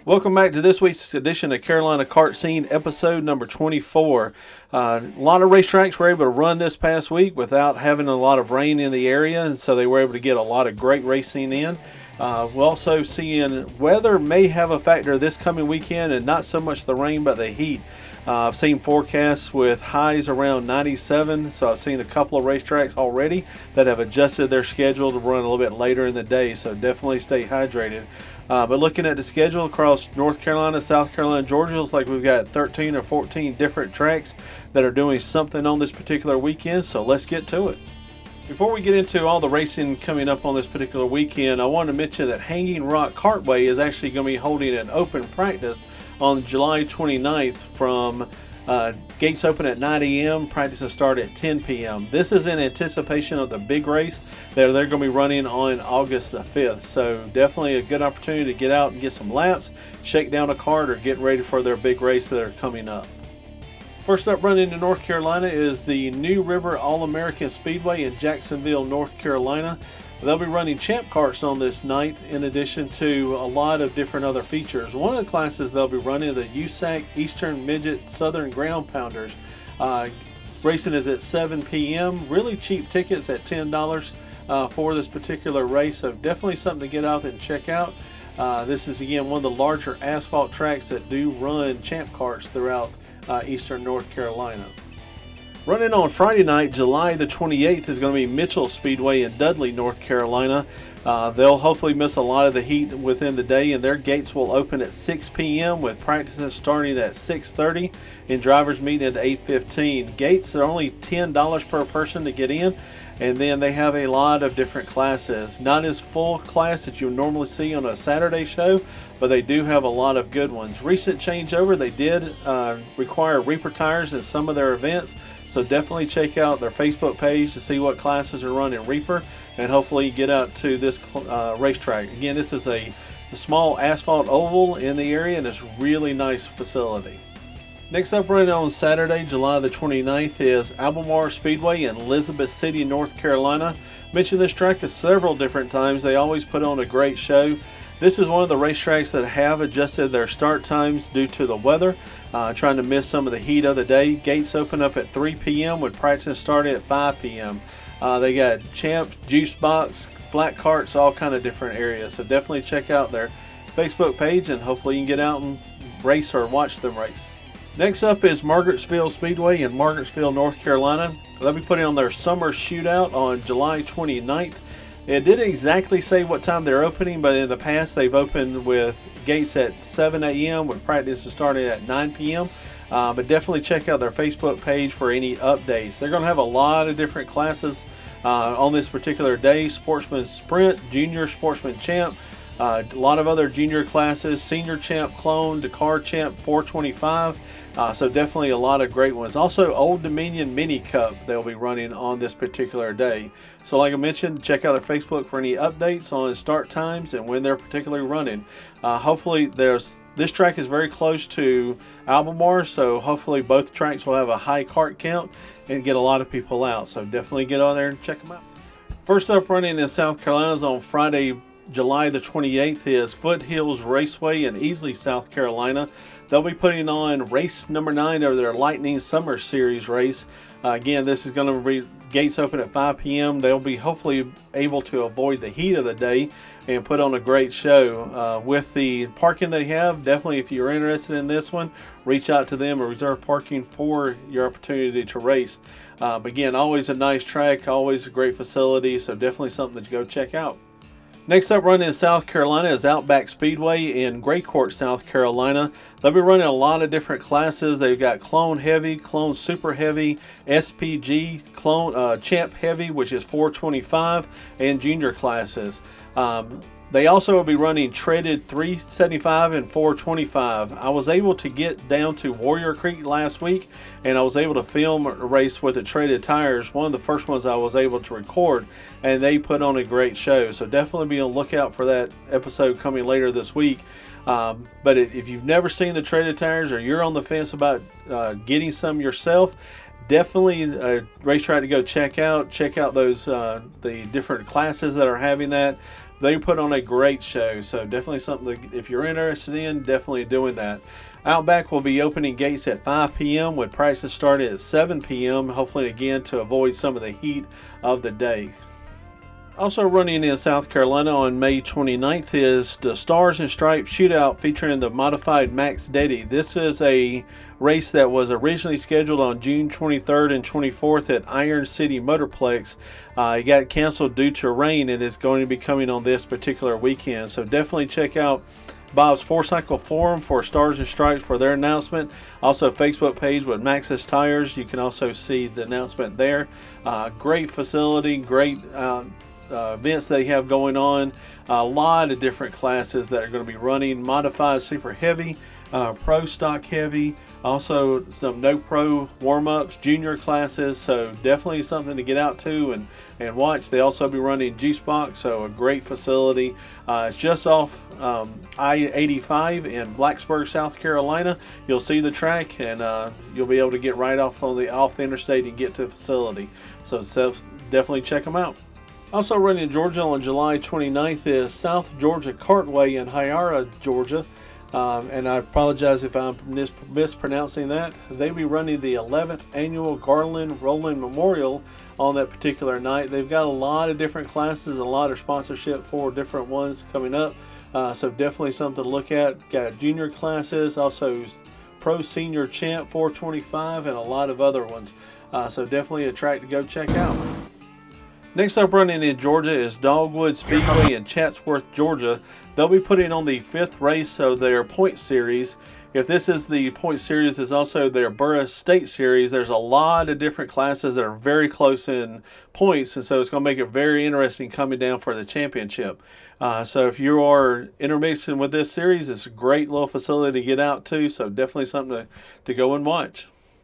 Welcome back to this week's edition of Carolina Kart Scene, episode number 24. A lot of racetracks were able to run this past week without having a lot of rain in the area, and so they were able to get a lot of great racing in. We're also seeing weather may have a factor this coming weekend, and not so much the rain, but the heat. I've seen forecasts with highs around 97, so I've seen a couple of racetracks already that have adjusted their schedule to run a little bit later in the day, so definitely stay hydrated. But looking at the schedule across North Carolina, South Carolina, Georgia, looks like we've got 13 or 14 different tracks that are doing something on this particular weekend, so let's get to it. Before we get into all the racing coming up on this particular weekend, I want to mention that Hanging Rock Kartway is actually going to be holding an open practice on July 29th from gates open at 9 a.m., practices start at 10 p.m. This is in anticipation of the big race that they're going to be running on August the 5th. So definitely a good opportunity to get out and get some laps, shake down a kart, or get ready for their big race that are coming up. First up, running to North Carolina is the New River All-American Speedway in Jacksonville, North Carolina. They'll be running champ karts on this night in addition to a lot of different other features. One of the classes they'll be running, the USAC Eastern Midget Southern Ground Pounders. Racing is at 7 p.m. Really cheap tickets at $10 for this particular race, so definitely something to get out and check out. This is, again, one of the larger asphalt tracks that do run champ karts throughout eastern North Carolina. Running on Friday night, July the 28th, is going to be Mitchell Speedway in Dudley, North Carolina. They'll hopefully miss a lot of the heat within the day, and their gates will open at 6 p.m. with practices starting at 6:30 and drivers meeting at 8:15. Gates are only $10 per person to get in, and then they have a lot of different classes. Not as full class that you normally see on a Saturday show, but they do have a lot of good ones. Recent changeover, they did require Reaper tires in some of their events, so definitely check out their Facebook page to see what classes are running Reaper, and hopefully get out to this racetrack. Again, this is a small asphalt oval in the area, and it's a really nice facility. Next up, running on Saturday, July the 29th, is Albemarle Speedway in Elizabeth City, North Carolina. Mentioned this track several different times. They always put on a great show. This is one of the racetracks that have adjusted their start times due to the weather, trying to miss some of the heat of the day. Gates open up at 3 p.m. with practice starting at 5 p.m. They got champs, juice box, flat carts, all kind of different areas. So definitely check out their Facebook page, and hopefully you can get out and race or watch them race. Next up is Margarets Speedway in Margarettsville, North Carolina. They'll be putting on their summer shootout on July 29th. It didn't exactly say what time they're opening, but in the past they've opened with gates at 7 a.m. with practice starting at 9 p.m. But definitely check out their Facebook page for any updates. They're going to have a lot of different classes on this particular day. Sportsman Sprint, Junior Sportsman Champ, a lot of other junior classes, Senior Champ Clone, Dakar Champ 425, so definitely a lot of great ones. Also, Old Dominion Mini Cup they'll be running on this particular day. So like I mentioned, check out their Facebook for any updates on start times and when they're particularly running. Hopefully, this track is very close to Albemarle, so hopefully both tracks will have a high kart count and get a lot of people out. So definitely get on there and check them out. First up, running in South Carolina is on Friday, July the 28th, is Foothills Raceway in Easley, South Carolina. They'll be putting on race number 9 of their Lightning Summer Series race. Again, this is going to be gates open at 5 p.m. They'll be hopefully able to avoid the heat of the day and put on a great show. With the parking they have, definitely if you're interested in this one, reach out to them or reserve parking for your opportunity to race. But again, always a nice track, always a great facility, so definitely something to go check out. Next up, running in South Carolina is Outback Speedway in Gray Court, South Carolina. They'll be running a lot of different classes. They've got Clone Heavy, Clone Super Heavy, SPG, Clone Champ Heavy, which is 425, and junior classes. They also will be running treaded 375 and 425. I was able to get down to Warrior Creek last week, and I was able to film a race with the treaded tires. One of the first ones I was able to record, and they put on a great show. So definitely be on the lookout for that episode coming later this week. But if you've never seen the treaded tires, or you're on the fence about getting some yourself, definitely a racetrack to go check out. Check out those the different classes that are having that. they put on a great show. So definitely something that if you're interested in, definitely doing that. Outback will be opening gates at 5 p.m. with prices started at 7 p.m. Hopefully again to avoid some of the heat of the day. Also running in South Carolina on May 29th is the Stars and Stripes Shootout featuring the modified Max Daddy. This is a race that was originally scheduled on June 23rd and 24th at Iron City Motorplex. It got canceled due to rain and is going to be coming on this particular weekend. So definitely check out Bob's 4Cycle Forum for Stars and Stripes for their announcement. Also, Facebook page with Maxxis Tires. You can also see the announcement there. Great facility, great events they have going on. A lot of different classes that are going to be running. Modified Super Heavy, Pro Stock Heavy, also some No Pro warm-ups, junior classes. So definitely something to get out to and watch. They also be running G-Spot, so a great facility. It's just off I-85 in Blacksburg, South Carolina. You'll see the track, and you'll be able to get right off the interstate and get to the facility. So definitely check them out. Also running in Georgia on July 29th is South Georgia Kartway in Hyara, Georgia. And I apologize if I'm mispronouncing that. They'll be running the 11th annual Garland Rolling Memorial on that particular night. They've got a lot of different classes, a lot of sponsorship for different ones coming up. So definitely something to look at. Got junior classes, also Pro Senior Champ 425, and a lot of other ones. So definitely a track to go check out. Next up running in Georgia is Dogwood Speedway in Chatsworth, Georgia. They'll be putting on the 5th race of their point series. If this is the point series, is also their Borough State series. There's a lot of different classes that are very close in points, and so it's going to make it very interesting coming down for the championship. So if you are intermixing with this series, it's a great little facility to get out to, so definitely something to go and watch.